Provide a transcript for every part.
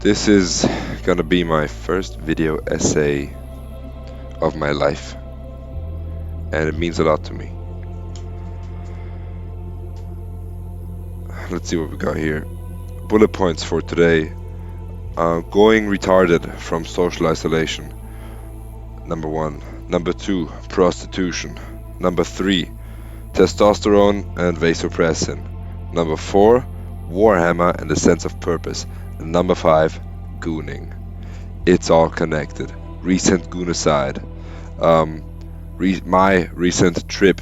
This is gonna be my first video essay of my life, and it means a lot to me. Let's see what we got here. Bullet points for today. Going retarded from social isolation. Number 1. Number 2, prostitution. Number 3, testosterone and vasopressin. Number 4, Warhammer and the sense of purpose. And number 5, gooning. It's all connected. Recent goonicide. My recent trip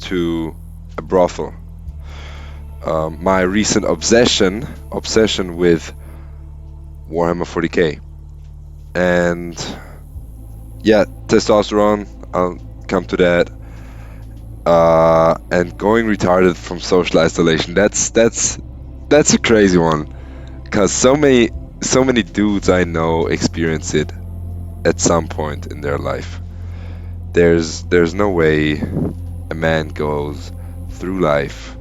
to a brothel. My recent obsession with Warhammer40k. And yeah, testosterone, I'll come to that. And going retarded from social isolation. That's a crazy one, because so many dudes I know experience it at some point in their life. There's no way a man goes through life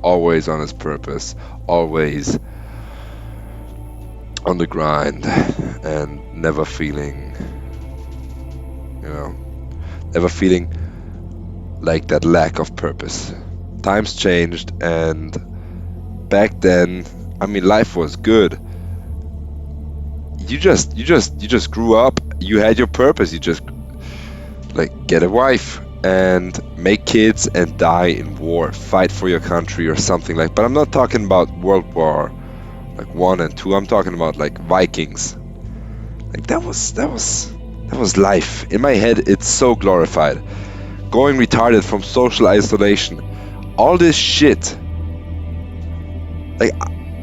always on his purpose, always on the grind, and never feeling like that lack of purpose. Times changed, and back then, I mean, life was good. You just grew up. You had your purpose. You just like get a wife and make kids and die in war, fight for your country or something like. But I'm not talking about World War like 1 and 2. I'm talking about like Vikings. Like that was life. In my head, it's so glorified. Going retarded from social isolation. All this shit. Like,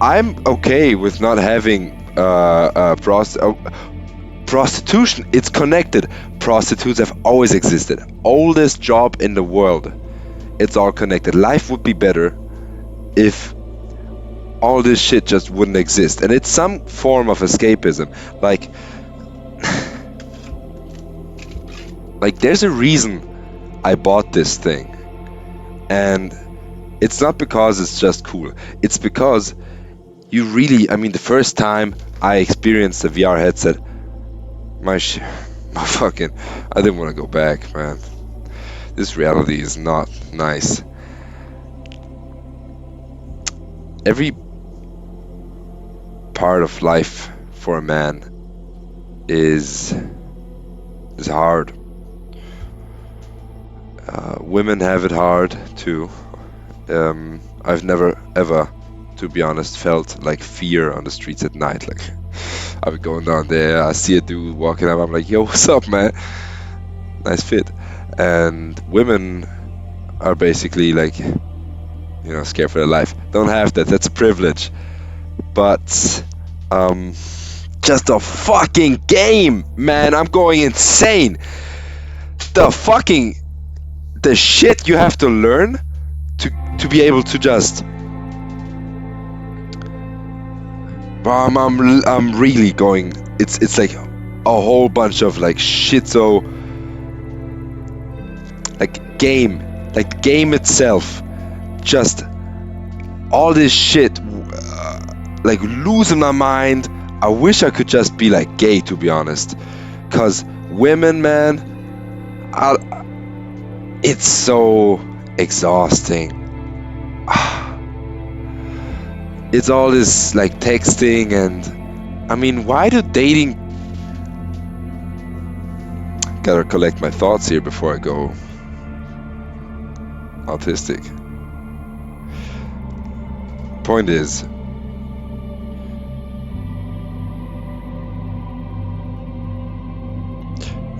I'm okay with not having prostitution. It's connected. Prostitutes have always existed. Oldest job in the world. It's all connected. Life would be better if all this shit just wouldn't exist. And it's some form of escapism. Like there's a reason I bought this thing. And it's not because it's just cool. It's because you really, I mean, the first time I experienced a VR headset, I didn't want to go back, man. This reality is not nice. Every part of life for a man is hard. Women have it hard too. I've never ever, to be honest, felt like fear on the streets at night. Like, I would go down there, I see a dude walking up, I'm like, yo, what's up, man? Nice fit. And women are basically like, scared for their life. Don't have that, that's a privilege. But just a fucking game, man. I'm going insane. The shit you have to learn to be able to just I'm really going, it's like a whole bunch of like schizo, like game itself, just all this shit, like losing my mind. I wish I could just be like gay, to be honest, cause women, man, it's so exhausting. It's all this like texting, and I mean, why do dating... Gotta collect my thoughts here before I go autistic. Point is,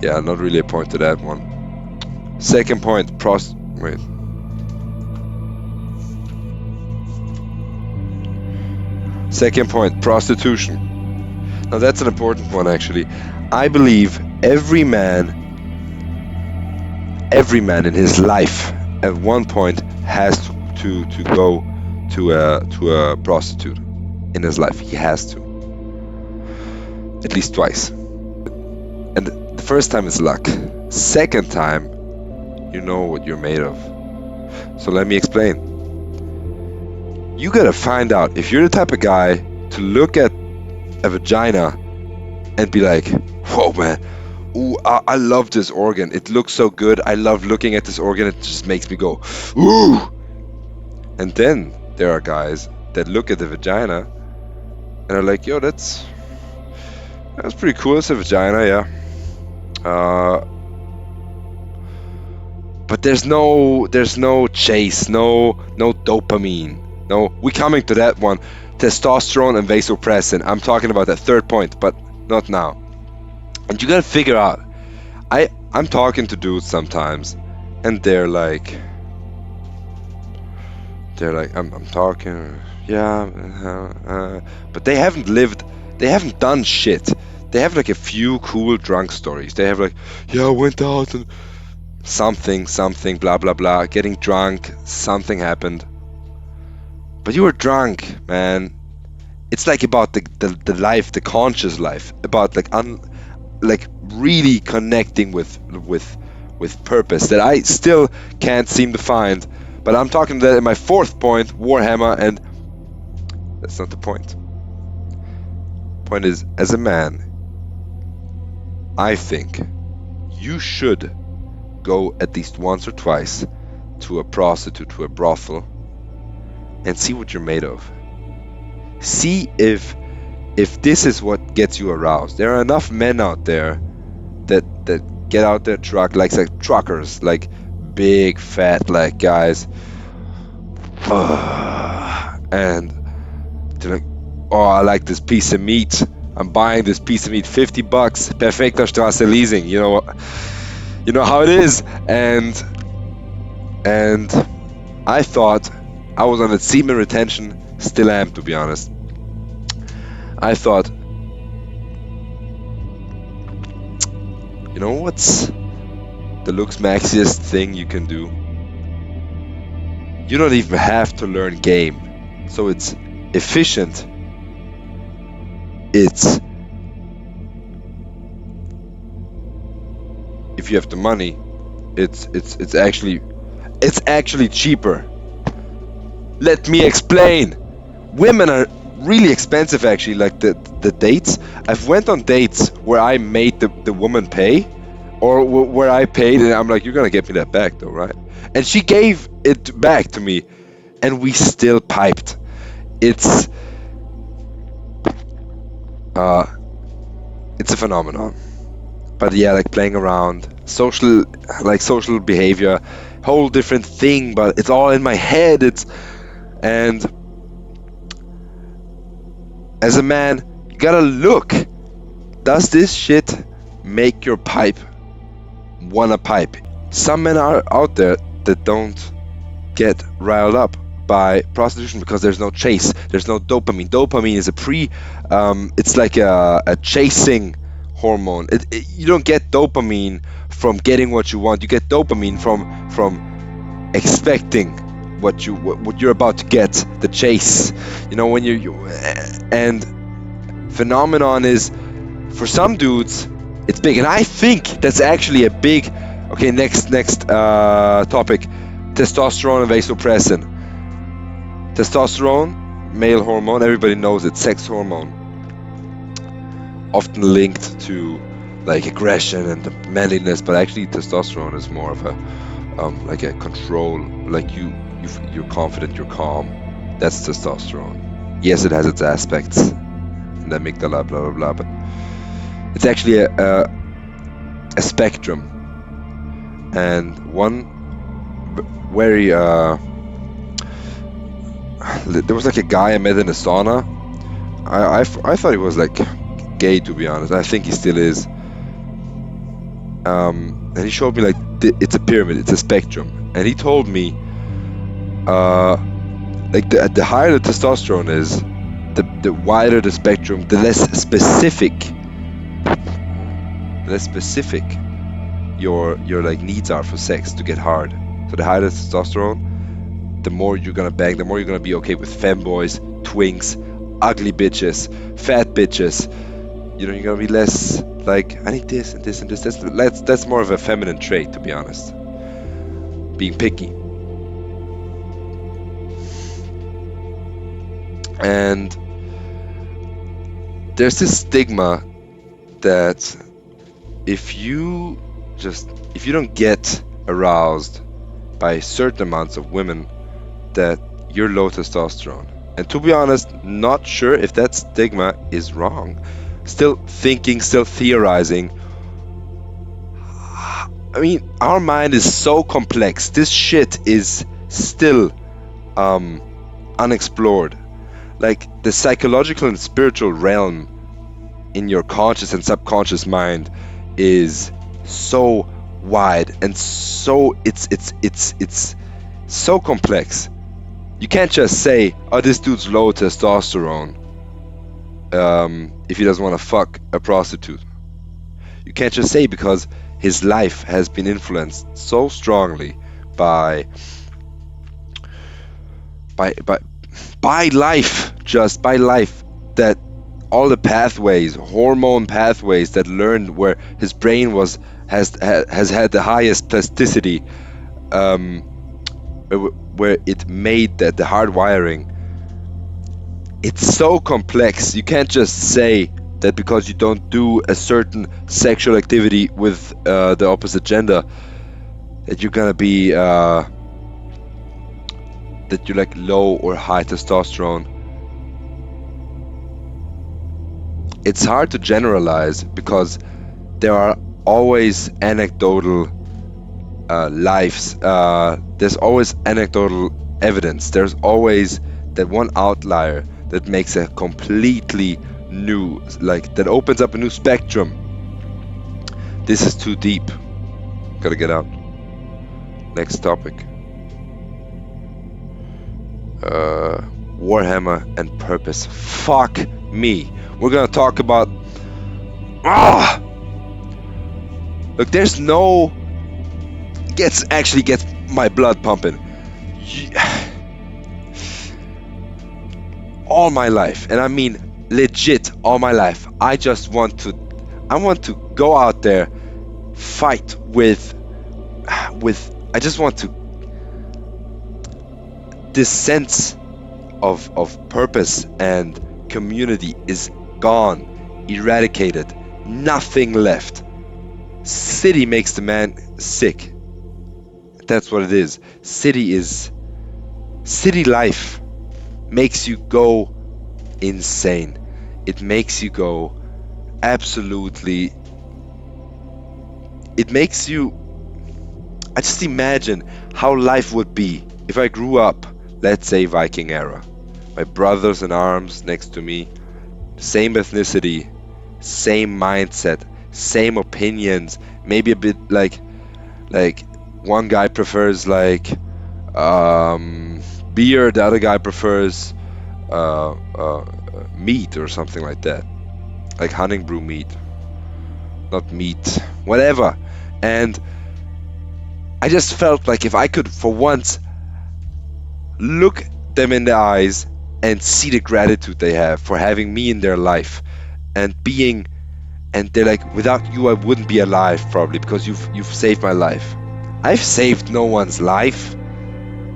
yeah, not really a point to that one. Second point, Second point, prostitution. Now that's an important one, actually. I believe every man in his life at one point has to go to a prostitute in his life. He has to, at least twice. And the first time is luck. Second time, you know what you're made of. So let me explain. You gotta find out if you're the type of guy to look at a vagina and be like, whoa, man, ooh, I love this organ. It looks so good. I love looking at this organ. It just makes me go, ooh. And then there are guys that look at the vagina and are like, yo, that's pretty cool. It's a vagina, yeah. But there's no chase, no dopamine. No, we coming to that one. Testosterone and vasopressin. I'm talking about that third point, but not now. And you gotta figure out. I'm talking to dudes sometimes, and they're like, I'm talking, yeah, but they haven't done shit. They have like a few cool drunk stories. They have like, yeah, I went out and something, blah blah blah, getting drunk, something happened. But you were drunk, man. It's like about the life, the conscious life, about like really connecting with purpose that I still can't seem to find. But I'm talking that in my fourth point, Warhammer, and that's not the point. Point is, as a man, I think you should go at least once or twice to a prostitute, to a brothel, and see what you're made of. See if this is what gets you aroused. There are enough men out there that get out their truck, like truckers, like big fat like guys, and they're like, oh, I like this piece of meat. I'm buying this piece of meat, $50, Perfekter Straße leasing. You know how it is. And I thought I was on a semen retention, still am, to be honest. I thought, you know what's the looks maxiest thing you can do? You don't even have to learn game, so it's efficient. It's, if you have the money, it's actually cheaper. Let me explain. Women are really expensive, actually. Like the dates. I've went on dates where I made the woman pay, or where I paid, and I'm like, you're gonna get me that back, though, right? And she gave it back to me, and we still piped. It's a phenomenon. But yeah, like playing around, social behavior, whole different thing. But it's all in my head. And as a man, you gotta look. Does this shit make your pipe wanna pipe? Some men are out there that don't get riled up by prostitution because there's no chase, there's no dopamine. Dopamine is it's like a chasing hormone. You don't get dopamine from getting what you want. You get dopamine from expecting what you're about to get, the chase. When and phenomenon is, for some dudes, it's big, and I think that's actually a big. Okay, next topic: testosterone and vasopressin. Testosterone, male hormone, everybody knows it, sex hormone, often linked to like aggression and manliness, but actually testosterone is more of a like a control, like you're confident, you're calm. That's testosterone. Yes, it has its aspects, and amygdala, blah blah blah, but it's actually a spectrum. And one very there was like a guy I met in a sauna. I thought he was like gay, to be honest. I think he still is. And he showed me like it's a pyramid, it's a spectrum, and he told me like the higher the testosterone is, the wider the spectrum, the less specific your like needs are for sex to get hard. So the higher the testosterone, the more you're gonna bang, the more you're gonna be okay with femboys, twinks, ugly bitches, fat bitches. You're gonna be less like, I need this and this and this. That's more of a feminine trait, to be honest. Being picky. And there's this stigma that if you don't get aroused by certain amounts of women, that you're low testosterone. And to be honest, not sure if that stigma is wrong. Still thinking, still theorizing. I mean, our mind is so complex. This shit is still unexplored. Like, the psychological and spiritual realm in your conscious and subconscious mind is so wide and so it's so complex. You can't just say, oh, this dude's low testosterone if he doesn't want to fuck a prostitute. You can't just say, because his life has been influenced so strongly by life, that all the pathways, hormone pathways that learned where his brain has had the highest plasticity, where it made that the hardwiring. It's so complex. You can't just say that because you don't do a certain sexual activity with the opposite gender that you're gonna be that you're like low or high testosterone. It's hard to generalize because there are always anecdotal lives. There's always anecdotal evidence. There's always that one outlier that makes a completely new, like, that opens up a new spectrum. This is too deep. Gotta get out. Next topic. Warhammer and purpose. Fuck me. We're gonna talk about. Look, there's no. Gets my blood pumping. All my life, and I mean legit all my life, I want to go out there, fight with I just want to, this sense of purpose and community is gone, eradicated, nothing left. City makes the man sick. That's what it is. City life makes you go insane. It makes you go absolutely. It makes you. I just imagine how life would be if I grew up, let's say Viking era. My brothers in arms next to me, same ethnicity, same mindset, same opinions, maybe a bit like one guy prefers like beer, the other guy prefers meat or something like that, like hunting brew meat, not meat, whatever. And I just felt like if I could for once look them in the eyes and see the gratitude they have for having me in their life and they're like, without you I wouldn't be alive probably, because you've saved my life. I've saved no one's life.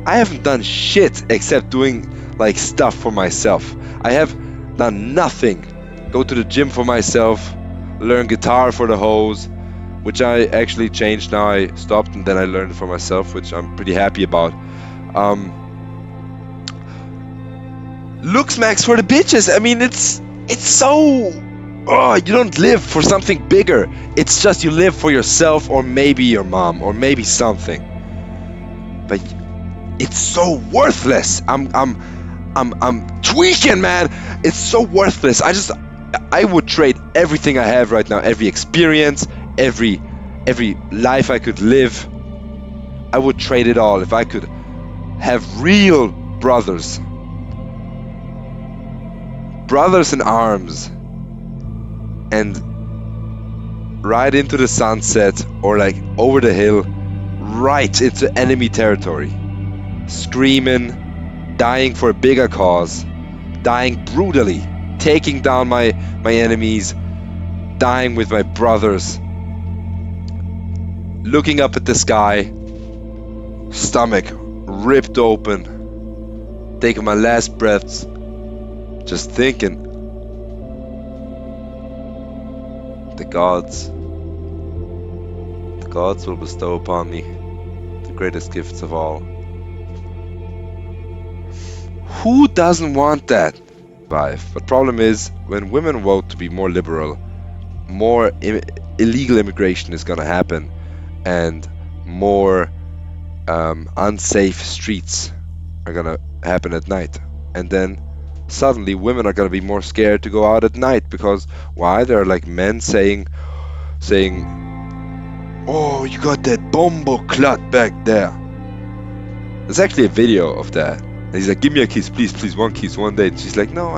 I haven't done shit except doing like stuff for myself. I have done nothing. Go to the gym for myself, learn guitar for the hoes, which I actually changed now. I stopped and then I learned for myself, which I'm pretty happy about. Looks max for the bitches. I mean, it's so. Oh, you don't live for something bigger. It's just you live for yourself, or maybe your mom, or maybe something. But it's so worthless. I'm tweaking, man. It's so worthless. I would trade everything I have right now, every experience, every life I could live. I would trade it all if I could have real brothers in arms, and ride into the sunset or like over the hill, right into enemy territory, screaming, dying for a bigger cause, dying brutally, taking down my enemies, dying with my brothers, looking up at the sky, stomach ripped open, taking my last breaths, just thinking, The gods will bestow upon me the greatest gifts of all. Who doesn't want that? But problem is, when women vote to be more liberal, more illegal immigration is gonna happen, and more unsafe streets are gonna happen at night. And then suddenly women are gonna be more scared to go out at night, because why? There are like men saying, "Oh, you got that bombo clut back there." There's actually a video of that. And he's like, "Give me a kiss, please, please, one kiss, one date." And she's like, "No,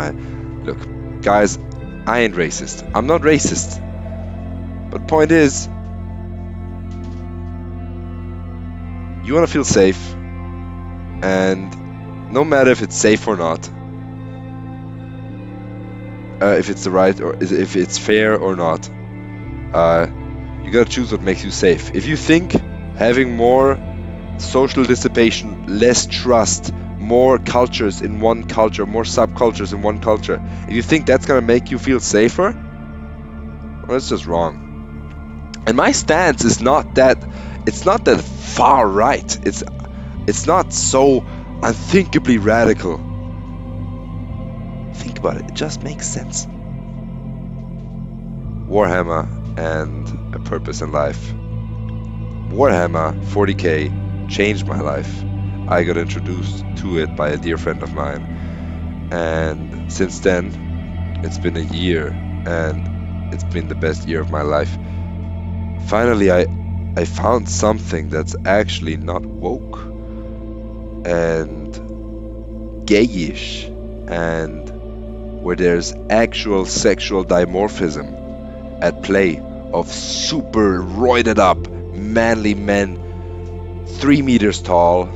look, guys, I ain't racist. I'm not racist. But point is, you want to feel safe, and no matter if it's safe or not, if it's the right or if it's fair or not, you gotta choose what makes you safe. If you think having more social dissipation, less trust, more cultures in one culture, more subcultures in one culture, if you think that's gonna make you feel safer, well, it's just wrong. And my stance is not that, it's not that far right. It's not so unthinkably radical. Think about it, it just makes sense. Warhammer and a purpose in life. Warhammer 40k changed my life. I got introduced to it by a dear friend of mine, and since then it's been a year, and it's been the best year of my life. Finally, I found something that's actually not woke and gayish, and where there's actual sexual dimorphism at play of super roided up manly men 3 meters tall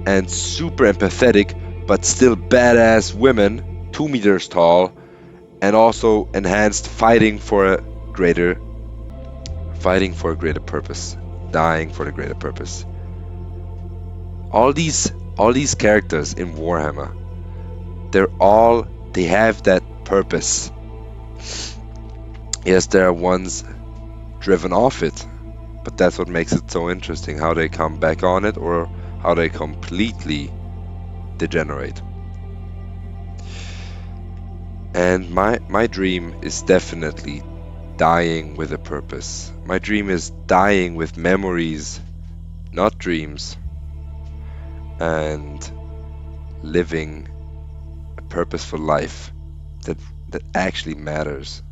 and super empathetic but still badass women 2 meters tall, and also enhanced fighting for a greater purpose, dying for the greater purpose. All these characters in Warhammer, they have that purpose. Yes, there are ones driven off it, but that's what makes it so interesting, how they come back on it or how they completely degenerate. And my dream is definitely dying with a purpose. My dream is dying with memories, not dreams, and living a purposeful life that actually matters.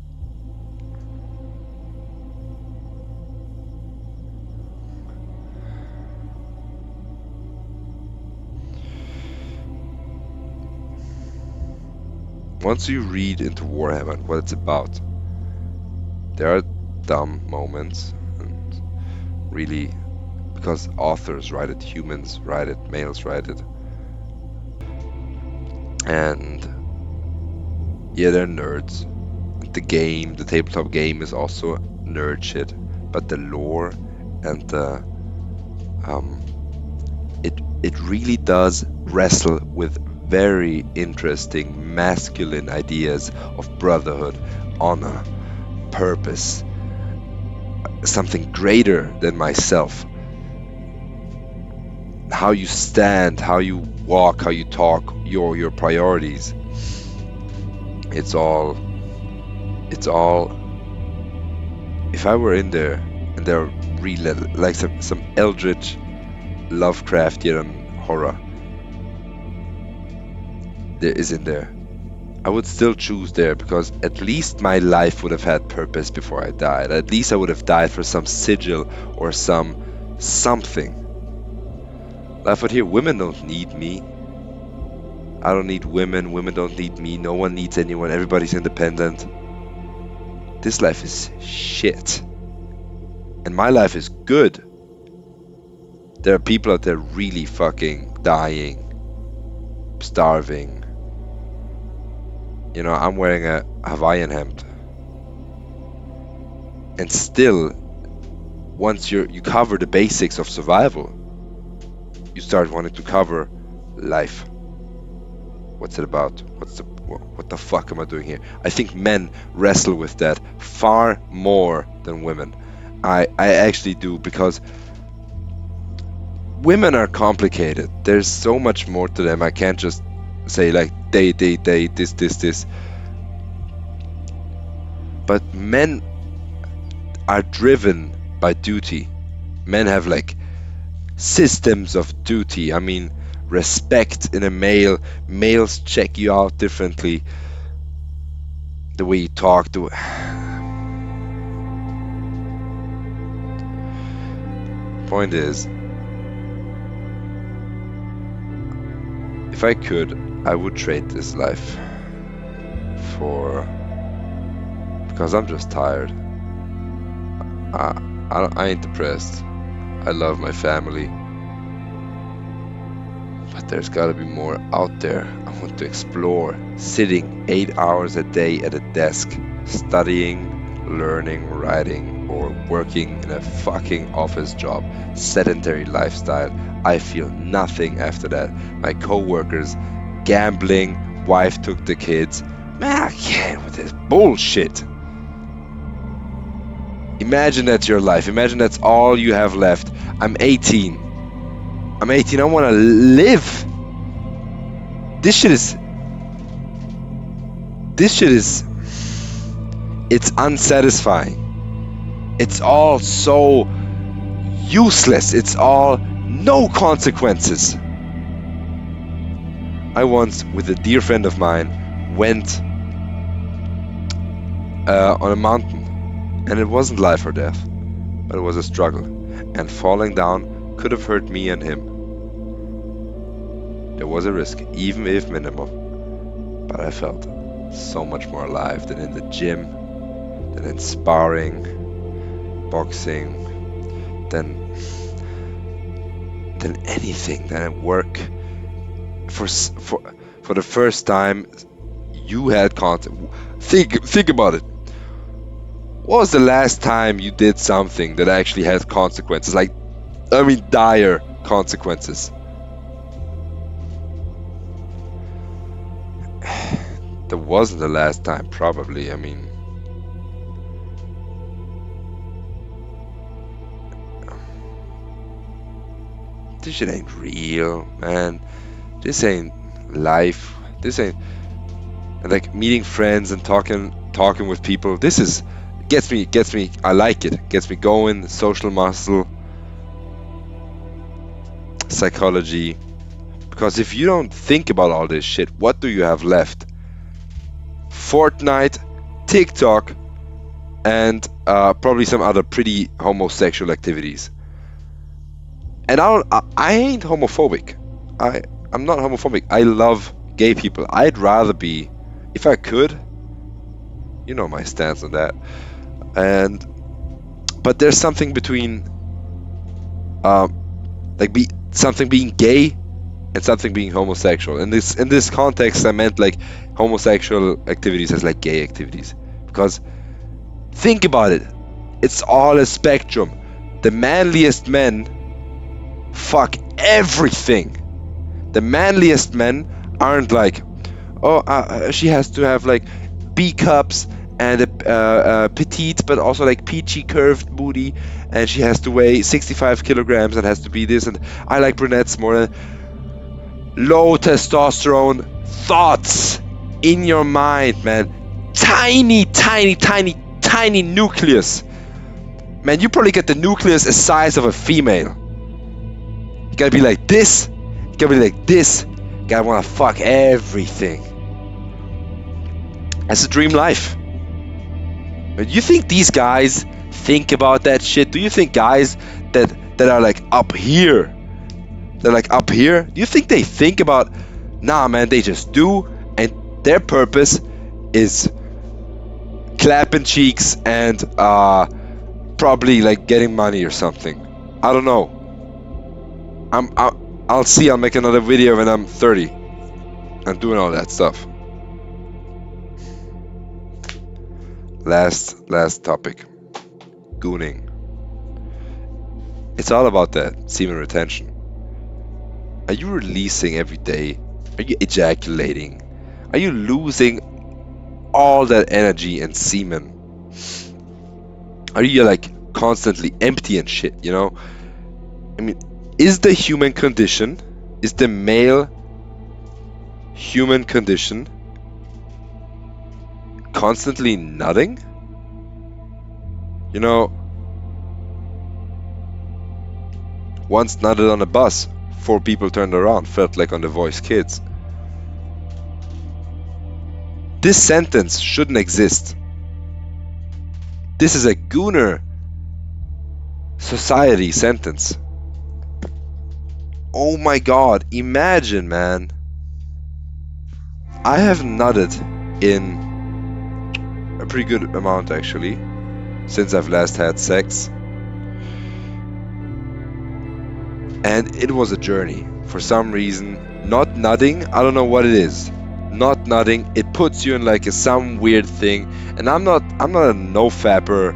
Once you read into Warhammer and what it's about, there are dumb moments, and really, because authors write it, humans write it, males write it, and yeah, they're nerds. The tabletop game is also nerd shit, but the lore and the it really does wrestle with very interesting masculine ideas of brotherhood, honor, purpose, something greater than myself. How you stand, how you walk, how you talk, your priorities. It's all. If I were in there and there are really like some eldritch Lovecraftian horror there is in there, I would still choose there, because at least my life would have had purpose before I died. At least I would have died for some sigil or something. Life out here, women don't need me. I don't need women. Women don't need me. No one needs anyone. Everybody's independent. This life is shit. And my life is good. There are people out there really fucking dying, starving. You know, I'm wearing a Hawaiian hemp. And still, once you cover the basics of survival, you start wanting to cover life. What's it about? what the fuck am I doing here? I think men wrestle with that far more than women. I actually do, because women are complicated. There's so much more to them. I can't just say like they, this. But men are driven by duty. Men have like systems of duty. I mean, respect in a male. Males check you out differently. The way you talk, point is, if I could, I would trade this life because I'm just tired. I ain't depressed. I love my family. But there's gotta be more out there. I want to explore. Sitting 8 hours a day at a desk, studying, learning, writing, or working in a fucking office job. Sedentary lifestyle. I feel nothing after that. My co-workers, gambling, wife took the kids. Man, I can't with this bullshit. Imagine that's your life. Imagine that's all you have left. I'm 18. I want to live. This shit is... It's unsatisfying. It's all so useless. It's all no consequences. I once, with a dear friend of mine, went on a mountain. And it wasn't life or death, but it was a struggle. And falling down could have hurt me and him. There was a risk, even if minimal. But I felt so much more alive than in the gym, than in sparring, boxing, than anything, than at work. For the first time, you had contact. Think about it. What was the last time you did something that actually has consequences? Like, I mean, dire consequences. There wasn't the last time, probably. I mean, this shit ain't real, man. This ain't life. This ain't like meeting friends and talking with people. This is gets me. I like it. Gets me going. Social muscle, psychology. Because if you don't think about all this shit, what do you have left? Fortnite, TikTok, and probably some other pretty homosexual activities. And I ain't homophobic. I'm not homophobic. I love gay people. I'd rather be, if I could, you know my stance on that. But there's something between something being gay and something being homosexual. In this context, I meant like homosexual activities as like gay activities. Because think about it, it's all a spectrum. The manliest men fuck everything. The manliest men aren't like, she has to have like B cups and a petite but also like peachy curved booty, and she has to weigh 65 kilograms and has to be this, and I like brunettes more. Low testosterone thoughts in your mind, man. Tiny nucleus. Man, you probably get the nucleus the size of a female. You gotta be like this. You gotta be like this. You gotta wanna fuck everything. That's a dream life. But you think these guys think about that shit? Do you think guys that are like up here, they're like up here, do you think they think about, nah man, they just do, and their purpose is clapping cheeks and probably like getting money or something? I don't know. I'll see. I'll make another video when I'm 30 and doing all that stuff. Last topic. Gooning. It's all about that semen retention. Are you releasing every day? Are you ejaculating? Are you losing all that energy and semen? Are you like constantly empty and shit, you know? I mean, is the human condition, is the male human condition constantly nutting? You know, once nutted on a bus, 4 people turned around, felt like on The Voice Kids. This sentence shouldn't exist. This is a gooner society sentence. Oh my god, imagine, man. I have nutted in a pretty good amount actually, since I've last had sex. And it was a journey. For some reason, not nutting, I don't know what it is. Not nutting, it puts you in like some weird thing. And I'm not a no-fapper,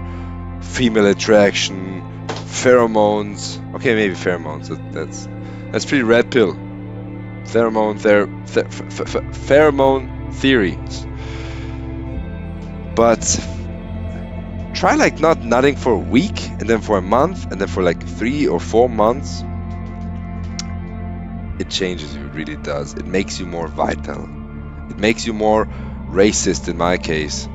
female attraction, pheromones. Okay, maybe pheromones. That's pretty red pill. Pheromone theories. But try like not nutting for a week, and then for a month, and then for like 3 or 4 months. It changes you, it really does. It makes you more vital. It makes you more racist in my case.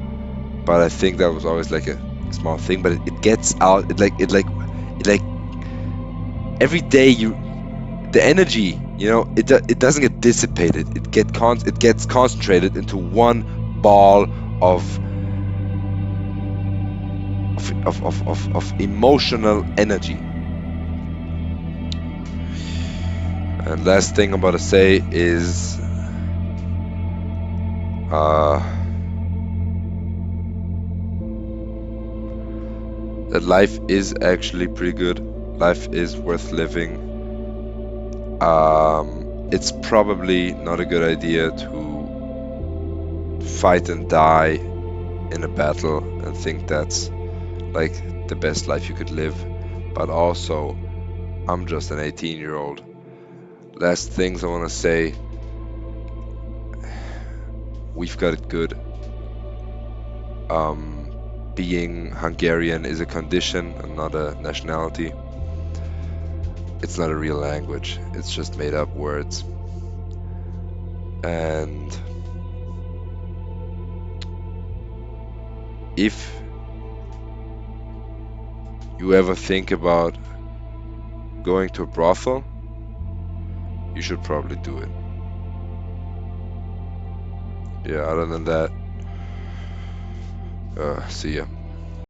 But I think that was always like a small thing. But it gets out. It like every day the energy, you know, it doesn't get dissipated. It gets concentrated into one ball of emotional energy. And last thing I'm about to say is that life is actually pretty good. Life is worth living. It's probably not a good idea to fight and die in a battle and think that's like the best life you could live. But also, I'm just an 18-year-old. Last things I want to say, we've got it good. Being Hungarian is a condition and not a nationality. It's not a real language, it's just made up words. And if you ever think about going to a brothel, you should probably do it. Yeah, other than that, see ya.